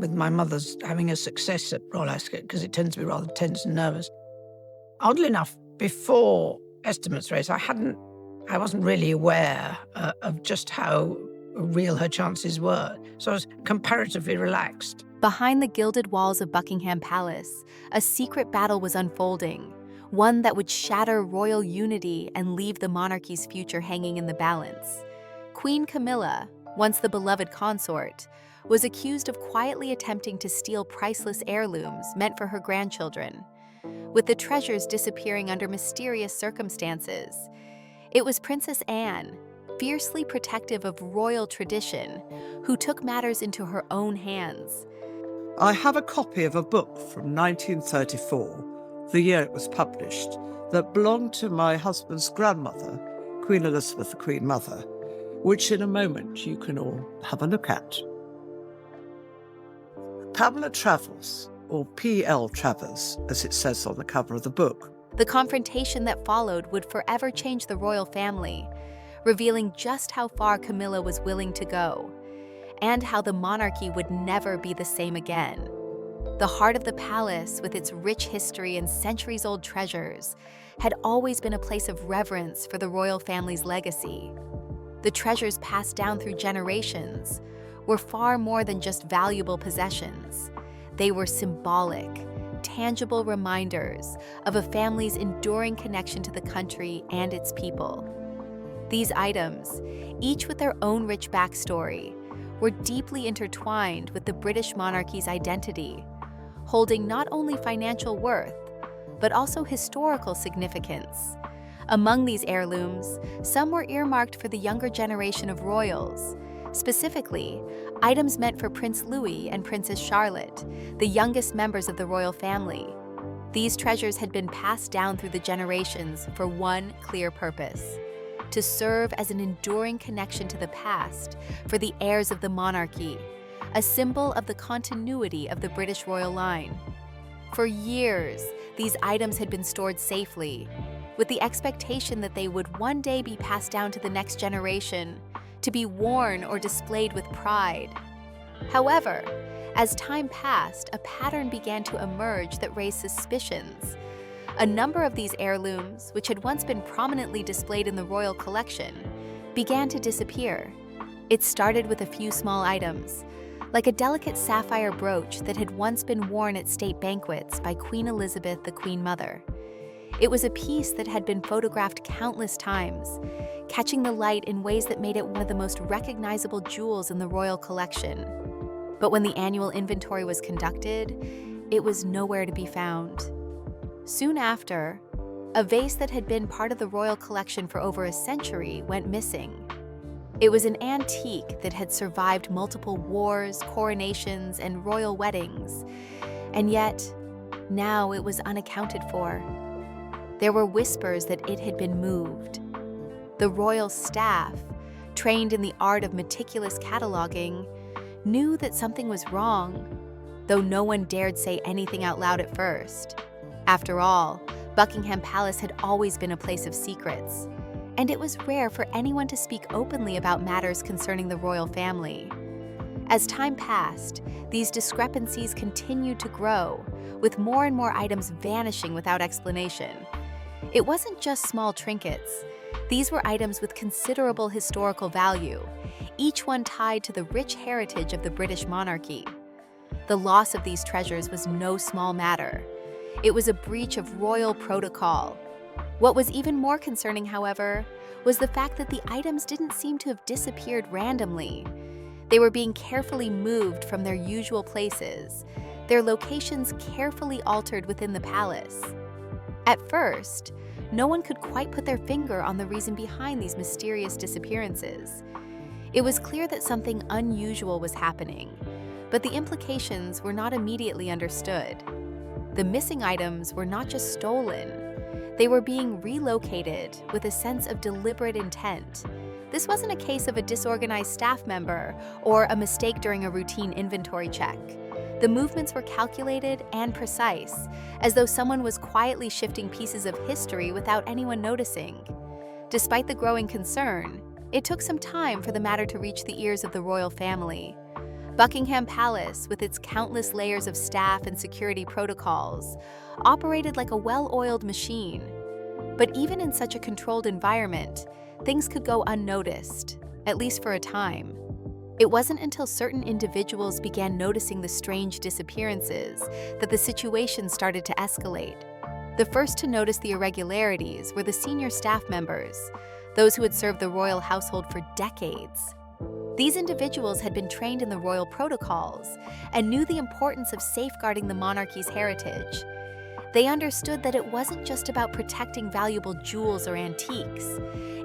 with my mother's having a success at Royal Ascot, because it tends to be rather tense and nervous. Oddly enough, before estimates race, I wasn't really aware of just how real her chances were. So I was comparatively relaxed. Behind the gilded walls of Buckingham Palace, a secret battle was unfolding, one that would shatter royal unity and leave the monarchy's future hanging in the balance. Queen Camilla, once the beloved consort, was accused of quietly attempting to steal priceless heirlooms meant for her grandchildren, with the treasures disappearing under mysterious circumstances. It was Princess Anne, fiercely protective of royal tradition, who took matters into her own hands. I have a copy of a book from 1934, the year it was published, that belonged to my husband's grandmother, Queen Elizabeth, the Queen Mother, which in a moment you can all have a look at. Pamela Travers, or P.L. Travers, as it says on the cover of the book. The confrontation that followed would forever change the royal family, revealing just how far Camilla was willing to go, and how the monarchy would never be the same again. The heart of the palace, with its rich history and centuries-old treasures, had always been a place of reverence for the royal family's legacy. The treasures passed down through generations were far more than just valuable possessions. They were symbolic, tangible reminders of a family's enduring connection to the country and its people. These items, each with their own rich backstory, were deeply intertwined with the British monarchy's identity, holding not only financial worth, but also historical significance. Among these heirlooms, some were earmarked for the younger generation of royals, specifically, items meant for Prince Louis and Princess Charlotte, the youngest members of the royal family. These treasures had been passed down through the generations for one clear purpose: to serve as an enduring connection to the past for the heirs of the monarchy, a symbol of the continuity of the British royal line. For years, these items had been stored safely, with the expectation that they would one day be passed down to the next generation, to be worn or displayed with pride. However, as time passed, a pattern began to emerge that raised suspicions. A number of these heirlooms, which had once been prominently displayed in the royal collection, began to disappear. It started with a few small items, like a delicate sapphire brooch that had once been worn at state banquets by Queen Elizabeth, the Queen Mother. It was a piece that had been photographed countless times, catching the light in ways that made it one of the most recognizable jewels in the royal collection. But when the annual inventory was conducted, it was nowhere to be found. Soon after, a vase that had been part of the royal collection for over a century went missing. It was an antique that had survived multiple wars, coronations, and royal weddings, and yet, now it was unaccounted for. There were whispers that it had been moved. The royal staff, trained in the art of meticulous cataloging, knew that something was wrong, though no one dared say anything out loud at first. After all, Buckingham Palace had always been a place of secrets, and it was rare for anyone to speak openly about matters concerning the royal family. As time passed, these discrepancies continued to grow, with more and more items vanishing without explanation. It wasn't just small trinkets. These were items with considerable historical value, each one tied to the rich heritage of the British monarchy. The loss of these treasures was no small matter. It was a breach of royal protocol. What was even more concerning, however, was the fact that the items didn't seem to have disappeared randomly. They were being carefully moved from their usual places, their locations carefully altered within the palace. At first, no one could quite put their finger on the reason behind these mysterious disappearances. It was clear that something unusual was happening, but the implications were not immediately understood. The missing items were not just stolen. They were being relocated with a sense of deliberate intent. This wasn't a case of a disorganized staff member or a mistake during a routine inventory check. The movements were calculated and precise, as though someone was quietly shifting pieces of history without anyone noticing. Despite the growing concern, it took some time for the matter to reach the ears of the royal family. Buckingham Palace, with its countless layers of staff and security protocols, operated like a well-oiled machine. But even in such a controlled environment, things could go unnoticed, at least for a time. It wasn't until certain individuals began noticing the strange disappearances that the situation started to escalate. The first to notice the irregularities were the senior staff members, those who had served the royal household for decades. These individuals had been trained in the royal protocols and knew the importance of safeguarding the monarchy's heritage. They understood that it wasn't just about protecting valuable jewels or antiques.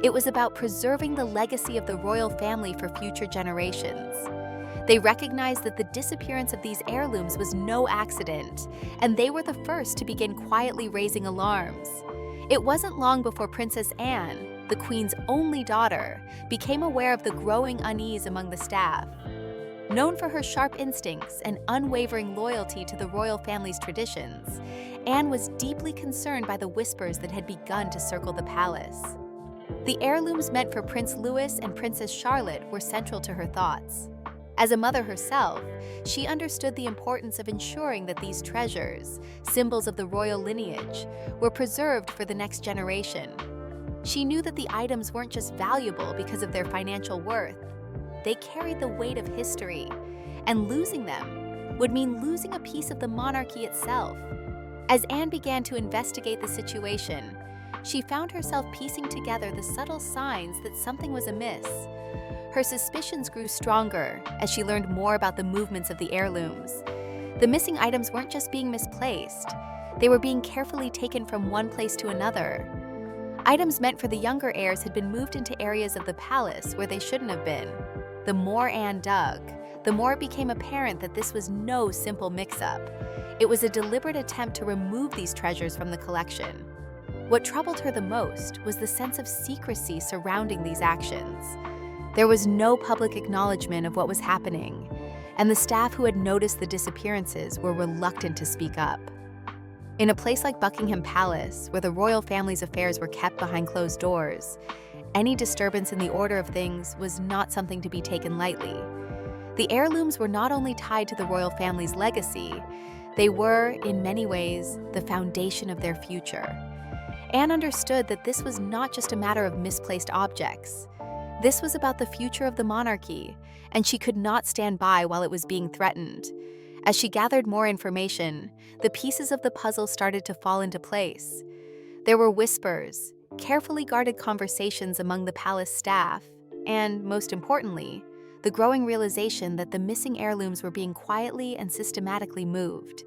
It was about preserving the legacy of the royal family for future generations. They recognized that the disappearance of these heirlooms was no accident, and they were the first to begin quietly raising alarms. It wasn't long before Princess Anne, the Queen's only daughter, became aware of the growing unease among the staff. Known for her sharp instincts and unwavering loyalty to the royal family's traditions, Anne was deeply concerned by the whispers that had begun to circle the palace. The heirlooms meant for Prince Louis and Princess Charlotte were central to her thoughts. As a mother herself, she understood the importance of ensuring that these treasures, symbols of the royal lineage, were preserved for the next generation. She knew that the items weren't just valuable because of their financial worth. They carried the weight of history, and losing them would mean losing a piece of the monarchy itself. As Anne began to investigate the situation, she found herself piecing together the subtle signs that something was amiss. Her suspicions grew stronger as she learned more about the movements of the heirlooms. The missing items weren't just being misplaced, they were being carefully taken from one place to another. Items meant for the younger heirs had been moved into areas of the palace where they shouldn't have been. The more Anne dug, the more it became apparent that this was no simple mix-up. It was a deliberate attempt to remove these treasures from the collection. What troubled her the most was the sense of secrecy surrounding these actions. There was no public acknowledgement of what was happening, and the staff who had noticed the disappearances were reluctant to speak up. In a place like Buckingham Palace, where the royal family's affairs were kept behind closed doors, any disturbance in the order of things was not something to be taken lightly. The heirlooms were not only tied to the royal family's legacy, they were, in many ways, the foundation of their future. Anne understood that this was not just a matter of misplaced objects. This was about the future of the monarchy, and she could not stand by while it was being threatened. As she gathered more information, the pieces of the puzzle started to fall into place. There were whispers, carefully guarded conversations among the palace staff, and, most importantly, the growing realization that the missing heirlooms were being quietly and systematically moved.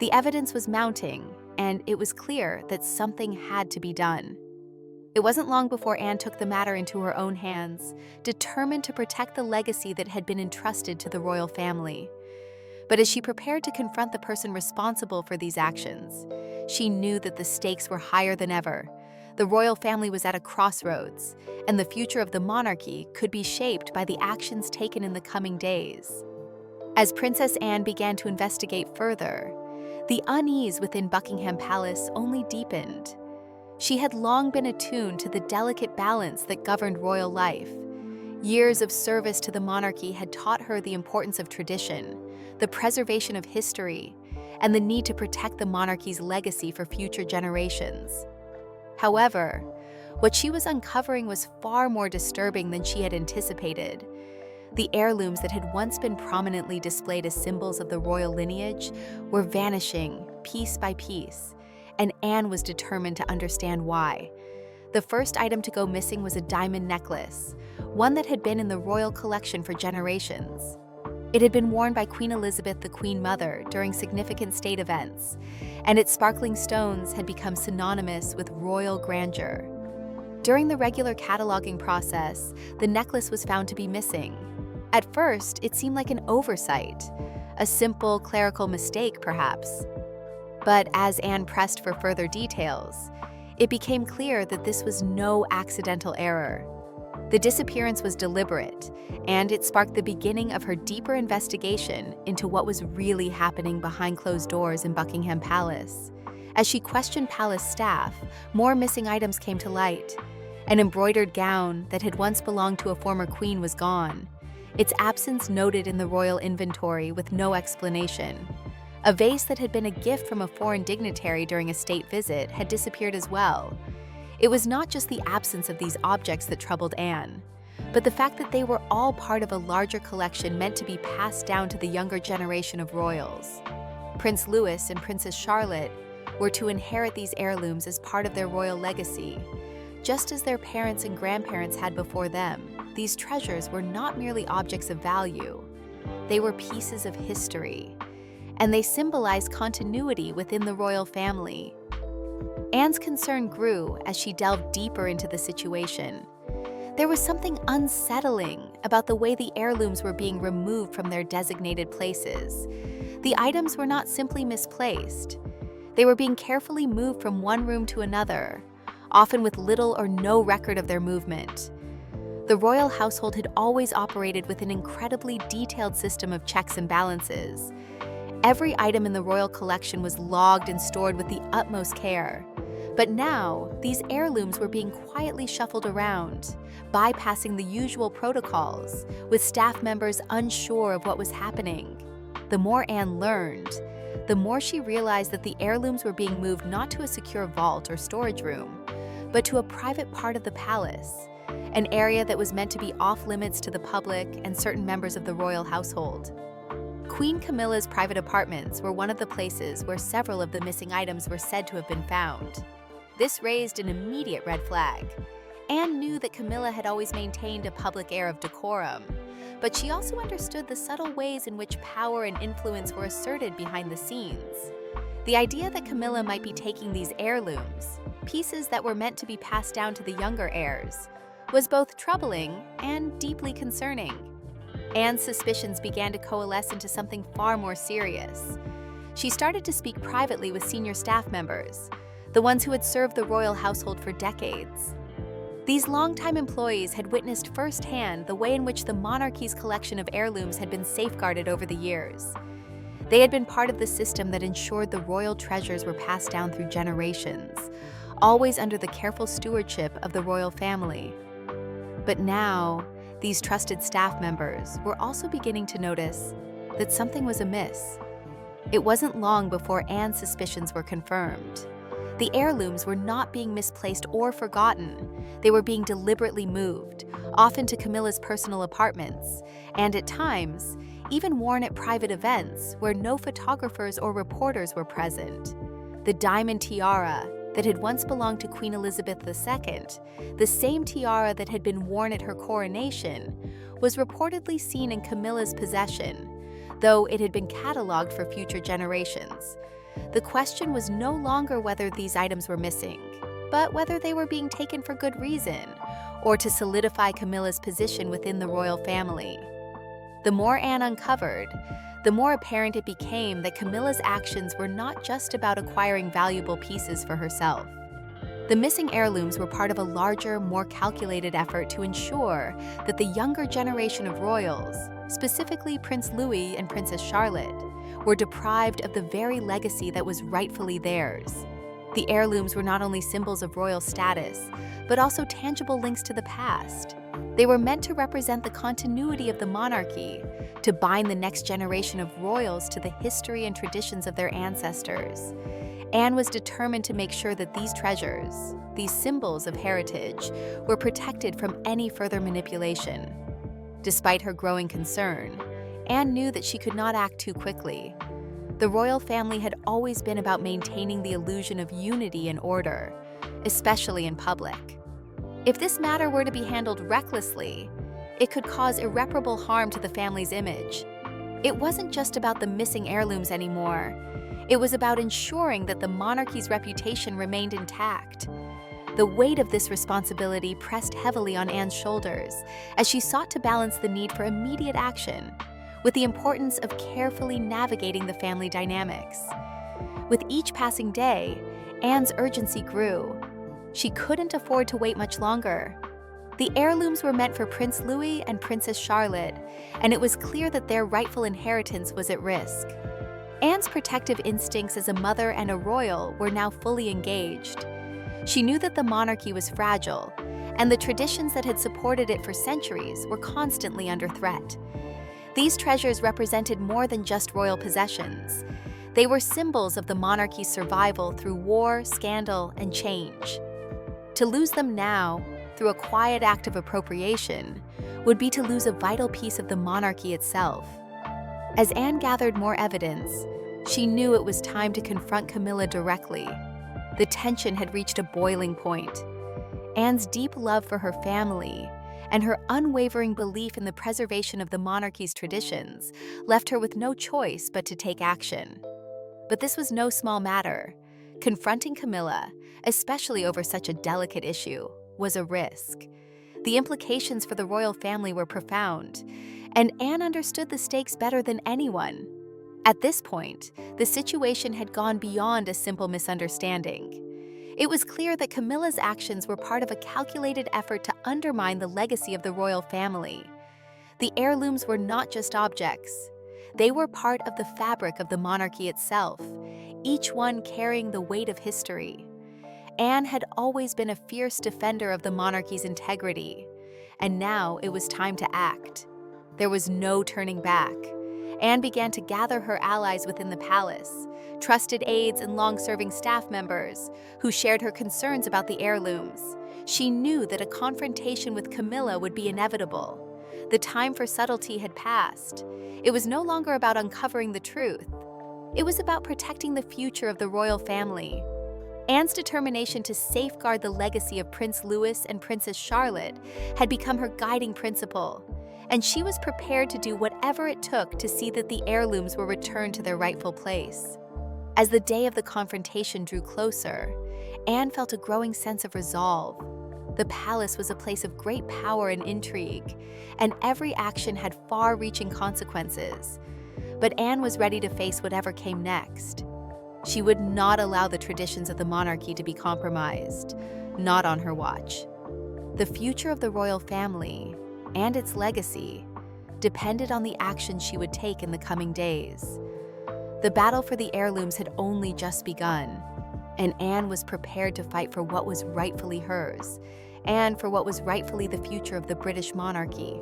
The evidence was mounting, and it was clear that something had to be done. It wasn't long before Anne took the matter into her own hands, determined to protect the legacy that had been entrusted to the royal family. But as she prepared to confront the person responsible for these actions, she knew that the stakes were higher than ever. The royal family was at a crossroads, and the future of the monarchy could be shaped by the actions taken in the coming days. As Princess Anne began to investigate further, the unease within Buckingham Palace only deepened. She had long been attuned to the delicate balance that governed royal life. Years of service to the monarchy had taught her the importance of tradition, the preservation of history, and the need to protect the monarchy's legacy for future generations. However, what she was uncovering was far more disturbing than she had anticipated. The heirlooms that had once been prominently displayed as symbols of the royal lineage were vanishing piece by piece, and Anne was determined to understand why. The first item to go missing was a diamond necklace, one that had been in the royal collection for generations. It had been worn by Queen Elizabeth, the Queen Mother, during significant state events, and its sparkling stones had become synonymous with royal grandeur. During the regular cataloging process, the necklace was found to be missing. At first, it seemed like an oversight, a simple clerical mistake, perhaps. But as Anne pressed for further details, it became clear that this was no accidental error. The disappearance was deliberate, and it sparked the beginning of her deeper investigation into what was really happening behind closed doors in Buckingham Palace. As she questioned palace staff, more missing items came to light. An embroidered gown that had once belonged to a former queen was gone. its absence noted in the royal inventory with no explanation. A vase that had been a gift from a foreign dignitary during a state visit had disappeared as well. It was not just the absence of these objects that troubled Anne, but the fact that they were all part of a larger collection meant to be passed down to the younger generation of royals. Prince Louis and Princess Charlotte were to inherit these heirlooms as part of their royal legacy. Just as their parents and grandparents had before them, these treasures were not merely objects of value. They were pieces of history, and they symbolized continuity within the royal family. Anne's concern grew as she delved deeper into the situation. There was something unsettling about the way the heirlooms were being removed from their designated places. The items were not simply misplaced. They were being carefully moved from one room to another, often with little or no record of their movement. The royal household had always operated with an incredibly detailed system of checks and balances. Every item in the royal collection was logged and stored with the utmost care. But now, these heirlooms were being quietly shuffled around, bypassing the usual protocols, with staff members unsure of what was happening. The more Anne learned, the more she realized that the heirlooms were being moved not to a secure vault or storage room, but to a private part of the palace, an area that was meant to be off-limits to the public and certain members of the royal household. Queen Camilla's private apartments were one of the places where several of the missing items were said to have been found. This raised an immediate red flag. Anne knew that Camilla had always maintained a public air of decorum, but she also understood the subtle ways in which power and influence were asserted behind the scenes. The idea that Camilla might be taking these heirlooms, pieces that were meant to be passed down to the younger heirs, was both troubling and deeply concerning. Anne's suspicions began to coalesce into something far more serious. She started to speak privately with senior staff members, the ones who had served the royal household for decades. These longtime employees had witnessed firsthand the way in which the monarchy's collection of heirlooms had been safeguarded over the years. They had been part of the system that ensured the royal treasures were passed down through generations, always under the careful stewardship of the royal family. But now, these trusted staff members were also beginning to notice that something was amiss. It wasn't long before Anne's suspicions were confirmed. The heirlooms were not being misplaced or forgotten. They were being deliberately moved, often to Camilla's personal apartments, and at times, even worn at private events where no photographers or reporters were present. The diamond tiara that had once belonged to Queen Elizabeth II, the same tiara that had been worn at her coronation, was reportedly seen in Camilla's possession, though it had been catalogued for future generations. The question was no longer whether these items were missing, but whether they were being taken for good reason, or to solidify Camilla's position within the royal family. The more Anne uncovered, the more apparent it became that Camilla's actions were not just about acquiring valuable pieces for herself. The missing heirlooms were part of a larger, more calculated effort to ensure that the younger generation of royals, specifically Prince Louis and Princess Charlotte, were deprived of the very legacy that was rightfully theirs. The heirlooms were not only symbols of royal status, but also tangible links to the past. They were meant to represent the continuity of the monarchy, to bind the next generation of royals to the history and traditions of their ancestors. Anne was determined to make sure that these treasures, these symbols of heritage, were protected from any further manipulation. Despite her growing concern, Anne knew that she could not act too quickly. The royal family had always been about maintaining the illusion of unity and order, especially in public. If this matter were to be handled recklessly, it could cause irreparable harm to the family's image. It wasn't just about the missing heirlooms anymore. It was about ensuring that the monarchy's reputation remained intact. The weight of this responsibility pressed heavily on Anne's shoulders as she sought to balance the need for immediate action with the importance of carefully navigating the family dynamics. With each passing day, Anne's urgency grew. She couldn't afford to wait much longer. The heirlooms were meant for Prince Louis and Princess Charlotte, and it was clear that their rightful inheritance was at risk. Anne's protective instincts as a mother and a royal were now fully engaged. She knew that the monarchy was fragile, and the traditions that had supported it for centuries were constantly under threat. These treasures represented more than just royal possessions. They were symbols of the monarchy's survival through war, scandal, and change. To lose them now, through a quiet act of appropriation, would be to lose a vital piece of the monarchy itself. As Anne gathered more evidence, she knew it was time to confront Camilla directly. The tension had reached a boiling point. Anne's deep love for her family and her unwavering belief in the preservation of the monarchy's traditions left her with no choice but to take action. But this was no small matter. Confronting Camilla, especially over such a delicate issue, was a risk. The implications for the royal family were profound, and Anne understood the stakes better than anyone. At this point, the situation had gone beyond a simple misunderstanding. It was clear that Camilla's actions were part of a calculated effort to undermine the legacy of the royal family. The heirlooms were not just objects. They were part of the fabric of the monarchy itself, each one carrying the weight of history. Anne had always been a fierce defender of the monarchy's integrity, and now it was time to act. There was no turning back. Anne began to gather her allies within the palace, trusted aides and long-serving staff members who shared her concerns about the heirlooms. She knew that a confrontation with Camilla would be inevitable. The time for subtlety had passed. It was no longer about uncovering the truth. It was about protecting the future of the royal family. Anne's determination to safeguard the legacy of Prince Louis and Princess Charlotte had become her guiding principle, and she was prepared to do whatever it took to see that the heirlooms were returned to their rightful place. As the day of the confrontation drew closer, Anne felt a growing sense of resolve. The palace was a place of great power and intrigue, and every action had far-reaching consequences. But Anne was ready to face whatever came next. She would not allow the traditions of the monarchy to be compromised, not on her watch. The future of the royal family and its legacy depended on the action she would take in the coming days. The battle for the heirlooms had only just begun, and Anne was prepared to fight for what was rightfully hers and for what was rightfully the future of the British monarchy.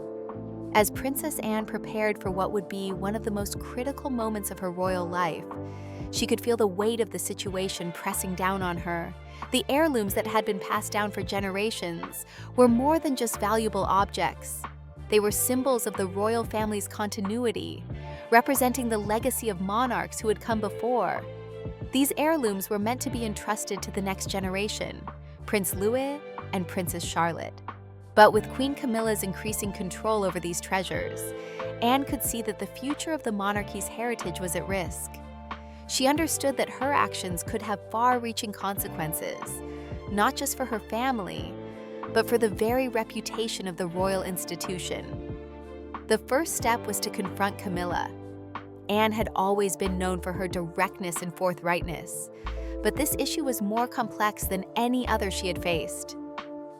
As Princess Anne prepared for what would be one of the most critical moments of her royal life, she could feel the weight of the situation pressing down on her. The heirlooms that had been passed down for generations were more than just valuable objects. They were symbols of the royal family's continuity, representing the legacy of monarchs who had come before. These heirlooms were meant to be entrusted to the next generation, Prince Louis and Princess Charlotte. But with Queen Camilla's increasing control over these treasures, Anne could see that the future of the monarchy's heritage was at risk. She understood that her actions could have far-reaching consequences, not just for her family, but for the very reputation of the royal institution. The first step was to confront Camilla. Anne had always been known for her directness and forthrightness, but this issue was more complex than any other she had faced.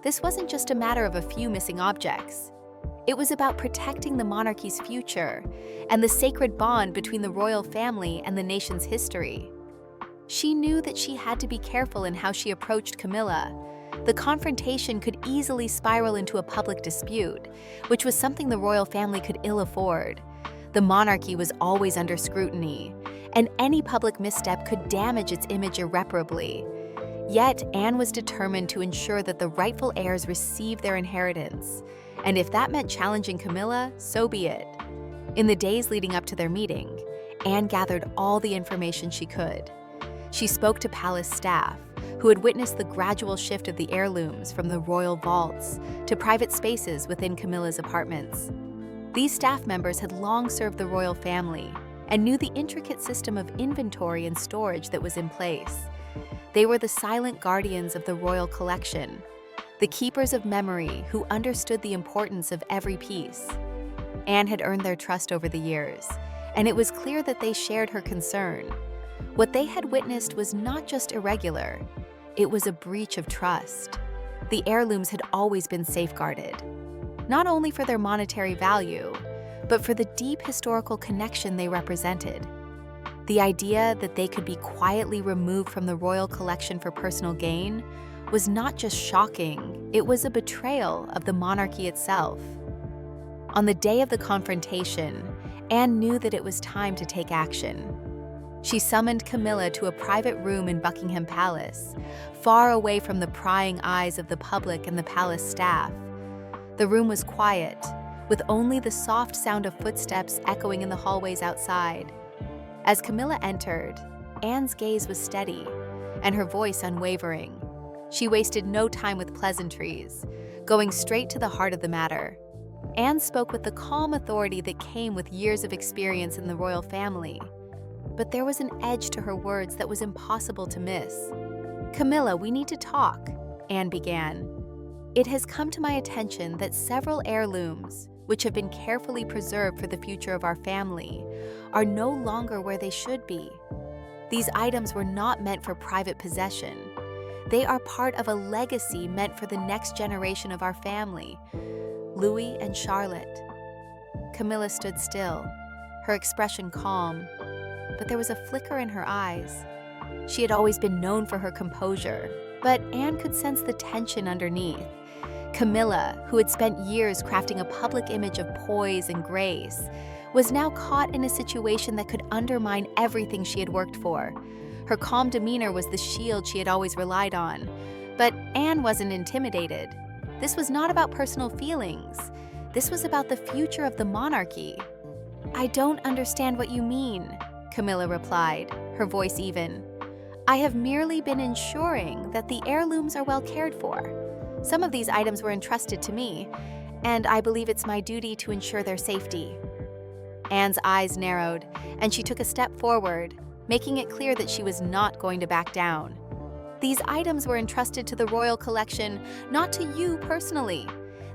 This wasn't just a matter of a few missing objects. It was about protecting the monarchy's future and the sacred bond between the royal family and the nation's history. She knew that she had to be careful in how she approached Camilla. The confrontation could easily spiral into a public dispute, which was something the royal family could ill afford. The monarchy was always under scrutiny, and any public misstep could damage its image irreparably. Yet, Anne was determined to ensure that the rightful heirs received their inheritance. And if that meant challenging Camilla, so be it. In the days leading up to their meeting, Anne gathered all the information she could. She spoke to palace staff, who had witnessed the gradual shift of the heirlooms from the royal vaults to private spaces within Camilla's apartments. These staff members had long served the royal family and knew the intricate system of inventory and storage that was in place. They were the silent guardians of the royal collection, the keepers of memory who understood the importance of every piece. Anne had earned their trust over the years, and it was clear that they shared her concern. What they had witnessed was not just irregular, it was a breach of trust. The heirlooms had always been safeguarded, not only for their monetary value, but for the deep historical connection they represented. The idea that they could be quietly removed from the royal collection for personal gain was not just shocking, it was a betrayal of the monarchy itself. On the day of the confrontation, Anne knew that it was time to take action. She summoned Camilla to a private room in Buckingham Palace, far away from the prying eyes of the public and the palace staff. The room was quiet, with only the soft sound of footsteps echoing in the hallways outside. As Camilla entered, Anne's gaze was steady, and her voice unwavering. She wasted no time with pleasantries, going straight to the heart of the matter. Anne spoke with the calm authority that came with years of experience in the royal family. But there was an edge to her words that was impossible to miss. "Camilla, we need to talk," Anne began. "It has come to my attention that several heirlooms, which have been carefully preserved for the future of our family, are no longer where they should be. These items were not meant for private possession. They are part of a legacy meant for the next generation of our family, Louis and Charlotte." Camilla stood still, her expression calm, but there was a flicker in her eyes. She had always been known for her composure, but Anne could sense the tension underneath. Camilla, who had spent years crafting a public image of poise and grace, was now caught in a situation that could undermine everything she had worked for. Her calm demeanor was the shield she had always relied on. But Anne wasn't intimidated. This was not about personal feelings. This was about the future of the monarchy. "I don't understand what you mean," Camilla replied, her voice even. "I have merely been ensuring that the heirlooms are well cared for. Some of these items were entrusted to me, and I believe it's my duty to ensure their safety." Anne's eyes narrowed, and she took a step forward, making it clear that she was not going to back down. "These items were entrusted to the royal collection, not to you personally.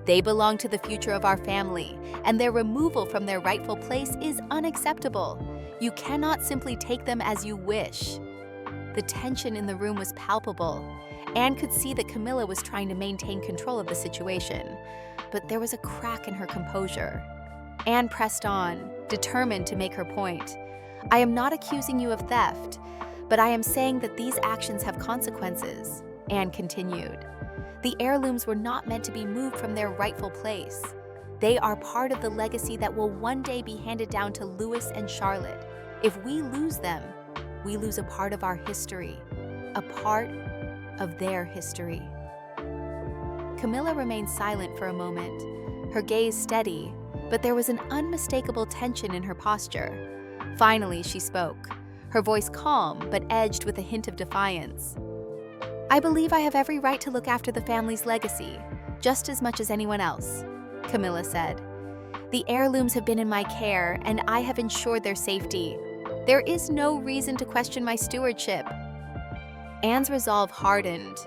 They belong to the future of our family, and their removal from their rightful place is unacceptable. You cannot simply take them as you wish." The tension in the room was palpable. Anne could see that Camilla was trying to maintain control of the situation, but there was a crack in her composure. Anne pressed on, determined to make her point. "I am not accusing you of theft, but I am saying that these actions have consequences," Anne continued. "The heirlooms were not meant to be moved from their rightful place. They are part of the legacy that will one day be handed down to Louis and Charlotte. If we lose them, we lose a part of our history, a part of their history." Camilla remained silent for a moment, her gaze steady, but there was an unmistakable tension in her posture. Finally, she spoke, her voice calm but edged with a hint of defiance. "I believe I have every right to look after the family's legacy, just as much as anyone else," Camilla said. "The heirlooms have been in my care, and I have ensured their safety. There is no reason to question my stewardship." Anne's resolve hardened.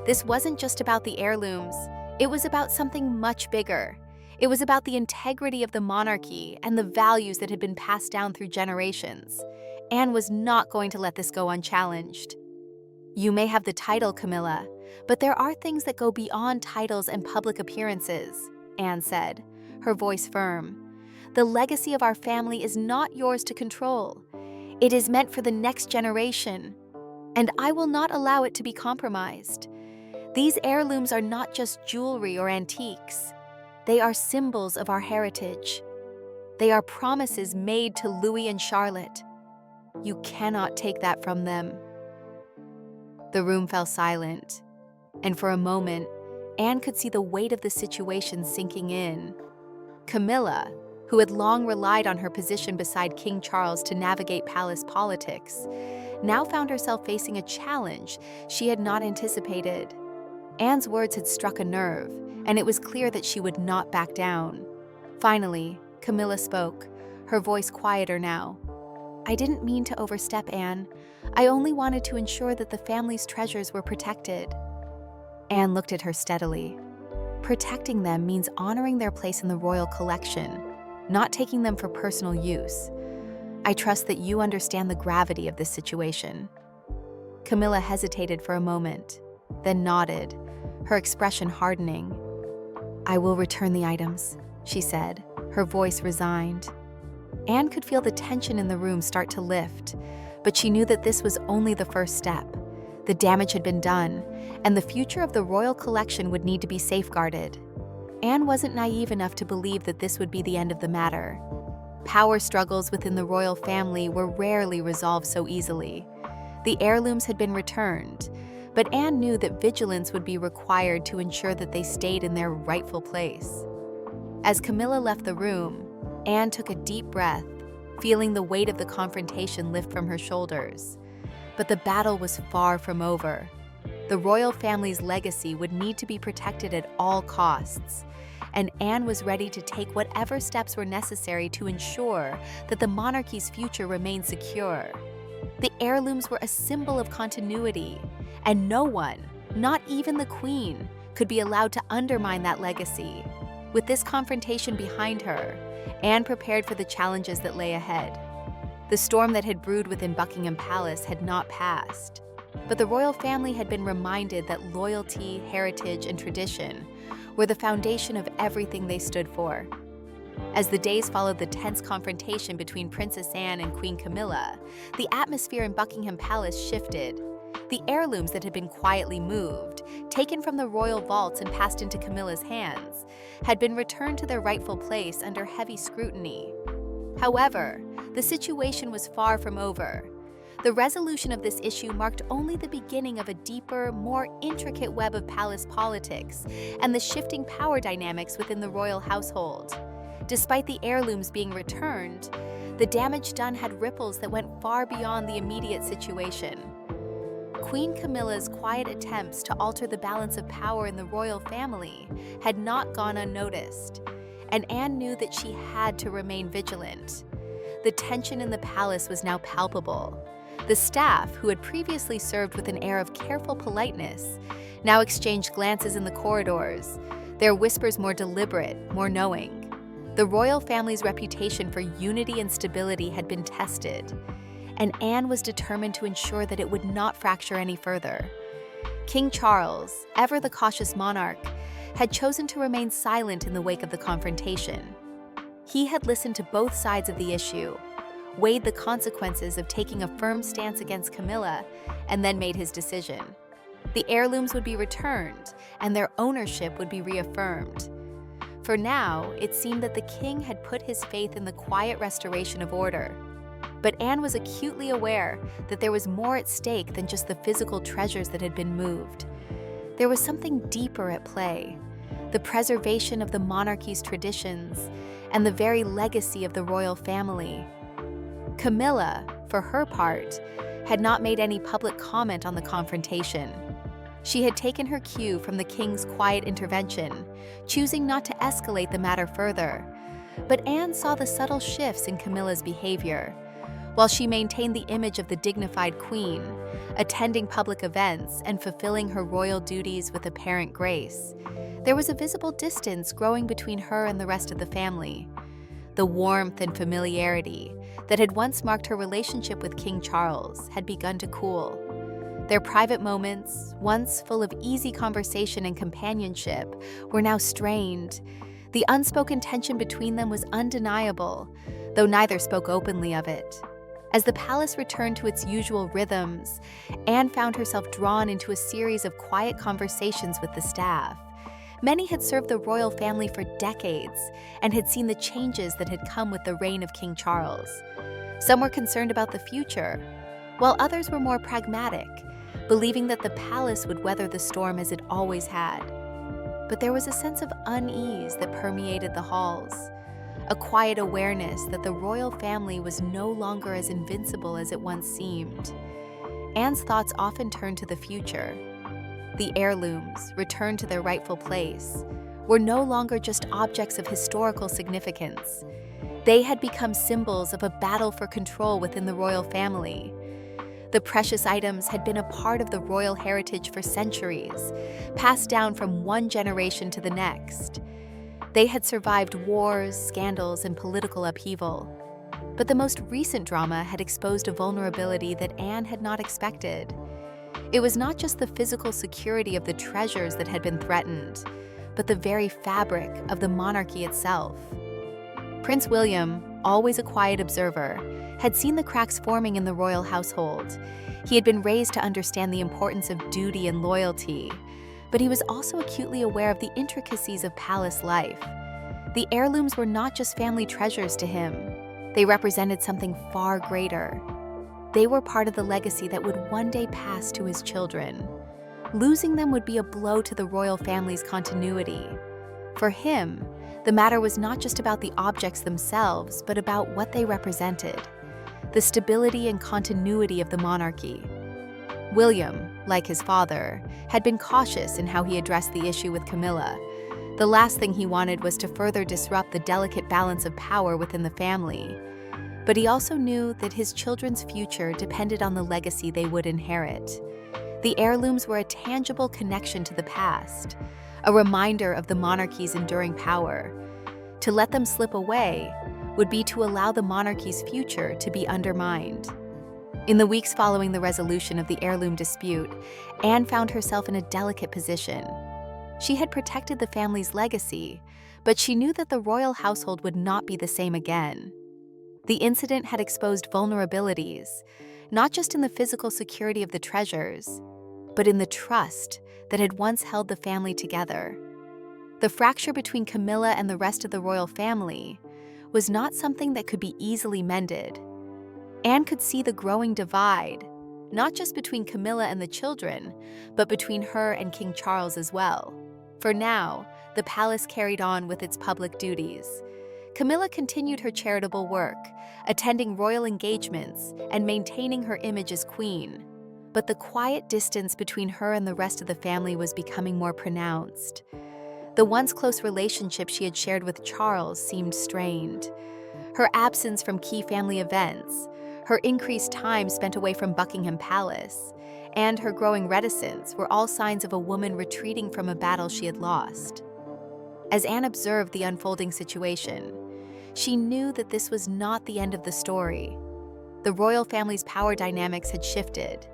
This wasn't just about the heirlooms. It was about something much bigger. It was about the integrity of the monarchy and the values that had been passed down through generations. Anne was not going to let this go unchallenged. "You may have the title, Camilla, but there are things that go beyond titles and public appearances," Anne said, her voice firm. "The legacy of our family is not yours to control. It is meant for the next generation, and I will not allow it to be compromised. These heirlooms are not just jewelry or antiques. They are symbols of our heritage. They are promises made to Louis and Charlotte. You cannot take that from them." The room fell silent, and for a moment, Anne could see the weight of the situation sinking in. Camilla, who had long relied on her position beside King Charles to navigate palace politics, now found herself facing a challenge she had not anticipated. Anne's words had struck a nerve, and it was clear that she would not back down. Finally, Camilla spoke, her voice quieter now. "I didn't mean to overstep, Anne. I only wanted to ensure that the family's treasures were protected." Anne looked at her steadily. "Protecting them means honoring their place in the royal collection, not taking them for personal use. I trust that you understand the gravity of this situation." Camilla hesitated for a moment, then nodded, her expression hardening. "I will return the items," she said, her voice resigned. Anne could feel the tension in the room start to lift, but she knew that this was only the first step. The damage had been done, and the future of the royal collection would need to be safeguarded. Anne wasn't naive enough to believe that this would be the end of the matter. Power struggles within the royal family were rarely resolved so easily. The heirlooms had been returned, but Anne knew that vigilance would be required to ensure that they stayed in their rightful place. As Camilla left the room, Anne took a deep breath, feeling the weight of the confrontation lift from her shoulders. But the battle was far from over. The royal family's legacy would need to be protected at all costs, and Anne was ready to take whatever steps were necessary to ensure that the monarchy's future remained secure. The heirlooms were a symbol of continuity, and no one, not even the Queen, could be allowed to undermine that legacy. With this confrontation behind her, Anne prepared for the challenges that lay ahead. The storm that had brewed within Buckingham Palace had not passed, but the royal family had been reminded that loyalty, heritage, and tradition were the foundation of everything they stood for. As the days followed the tense confrontation between Princess Anne and Queen Camilla, the atmosphere in Buckingham Palace shifted. The heirlooms that had been quietly moved, taken from the royal vaults and passed into Camilla's hands, had been returned to their rightful place under heavy scrutiny. However, the situation was far from over. The resolution of this issue marked only the beginning of a deeper, more intricate web of palace politics and the shifting power dynamics within the royal household. Despite the heirlooms being returned, the damage done had ripples that went far beyond the immediate situation. Queen Camilla's quiet attempts to alter the balance of power in the royal family had not gone unnoticed, and Anne knew that she had to remain vigilant. The tension in the palace was now palpable. The staff, who had previously served with an air of careful politeness, now exchanged glances in the corridors, their whispers more deliberate, more knowing. The royal family's reputation for unity and stability had been tested, and Anne was determined to ensure that it would not fracture any further. King Charles, ever the cautious monarch, had chosen to remain silent in the wake of the confrontation. He had listened to both sides of the issue, weighed the consequences of taking a firm stance against Camilla, and then made his decision. The heirlooms would be returned, and their ownership would be reaffirmed. For now, it seemed that the king had put his faith in the quiet restoration of order. But Anne was acutely aware that there was more at stake than just the physical treasures that had been moved. There was something deeper at play, the preservation of the monarchy's traditions and the very legacy of the royal family. Camilla, for her part, had not made any public comment on the confrontation. She had taken her cue from the king's quiet intervention, choosing not to escalate the matter further. But Anne saw the subtle shifts in Camilla's behavior. While she maintained the image of the dignified queen, attending public events and fulfilling her royal duties with apparent grace, there was a visible distance growing between her and the rest of the family. The warmth and familiarity that had once marked her relationship with King Charles had begun to cool. Their private moments, once full of easy conversation and companionship, were now strained. The unspoken tension between them was undeniable, though neither spoke openly of it. As the palace returned to its usual rhythms, Anne found herself drawn into a series of quiet conversations with the staff. Many had served the royal family for decades and had seen the changes that had come with the reign of King Charles. Some were concerned about the future, while others were more pragmatic, believing that the palace would weather the storm as it always had. But there was a sense of unease that permeated the halls, a quiet awareness that the royal family was no longer as invincible as it once seemed. Anne's thoughts often turned to the future. The heirlooms, returned to their rightful place, were no longer just objects of historical significance. They had become symbols of a battle for control within the royal family. The precious items had been a part of the royal heritage for centuries, passed down from one generation to the next. They had survived wars, scandals, and political upheaval. But the most recent drama had exposed a vulnerability that Anne had not expected. It was not just the physical security of the treasures that had been threatened, but the very fabric of the monarchy itself. Prince William, always a quiet observer, had seen the cracks forming in the royal household. He had been raised to understand the importance of duty and loyalty, but he was also acutely aware of the intricacies of palace life. The heirlooms were not just family treasures to him. They represented something far greater. They were part of the legacy that would one day pass to his children. Losing them would be a blow to the royal family's continuity. For him, the matter was not just about the objects themselves, but about what they represented: the stability and continuity of the monarchy. William, like his father, had been cautious in how he addressed the issue with Camilla. The last thing he wanted was to further disrupt the delicate balance of power within the family. But he also knew that his children's future depended on the legacy they would inherit. The heirlooms were a tangible connection to the past, a reminder of the monarchy's enduring power. To let them slip away would be to allow the monarchy's future to be undermined. In the weeks following the resolution of the heirloom dispute, Anne found herself in a delicate position. She had protected the family's legacy, but she knew that the royal household would not be the same again. The incident had exposed vulnerabilities, not just in the physical security of the treasures, but in the trust that had once held the family together. The fracture between Camilla and the rest of the royal family was not something that could be easily mended. Anne could see the growing divide, not just between Camilla and the children, but between her and King Charles as well. For now, the palace carried on with its public duties. Camilla continued her charitable work, attending royal engagements and maintaining her image as queen. But the quiet distance between her and the rest of the family was becoming more pronounced. The once close relationship she had shared with Charles seemed strained. Her absence from key family events, her increased time spent away from Buckingham Palace, and her growing reticence were all signs of a woman retreating from a battle she had lost. As Anne observed the unfolding situation, she knew that this was not the end of the story. The royal family's power dynamics had shifted,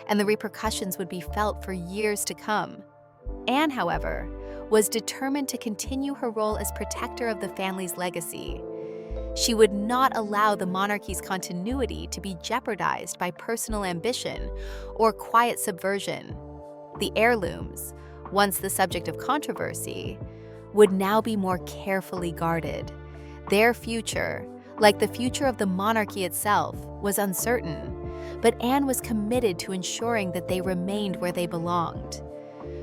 and the repercussions would be felt for years to come. Anne, however, was determined to continue her role as protector of the family's legacy. She would not allow the monarchy's continuity to be jeopardized by personal ambition or quiet subversion. The heirlooms, once the subject of controversy, would now be more carefully guarded. Their future, like the future of the monarchy itself, was uncertain, but Anne was committed to ensuring that they remained where they belonged.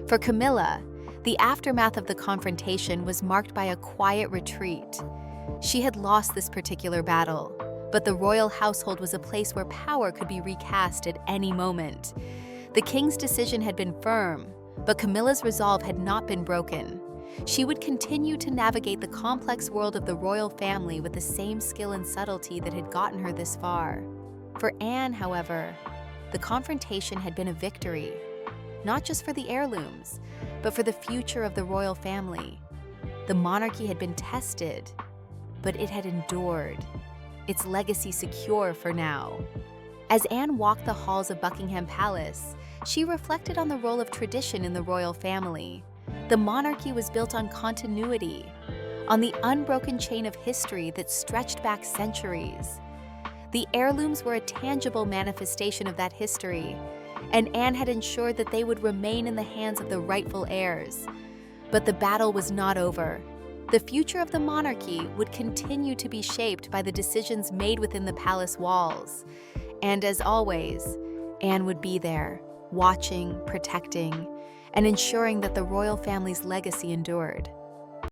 For Camilla, the aftermath of the confrontation was marked by a quiet retreat. She had lost this particular battle, but the royal household was a place where power could be recast at any moment. The king's decision had been firm, but Camilla's resolve had not been broken. She would continue to navigate the complex world of the royal family with the same skill and subtlety that had gotten her this far. For Anne, however, the confrontation had been a victory, not just for the heirlooms, but for the future of the royal family. The monarchy had been tested, but it had endured, its legacy secure for now. As Anne walked the halls of Buckingham Palace, she reflected on the role of tradition in the royal family. The monarchy was built on continuity, on the unbroken chain of history that stretched back centuries. The heirlooms were a tangible manifestation of that history, and Anne had ensured that they would remain in the hands of the rightful heirs. But the battle was not over. The future of the monarchy would continue to be shaped by the decisions made within the palace walls. And as always, Anne would be there, watching, protecting, and ensuring that the royal family's legacy endured.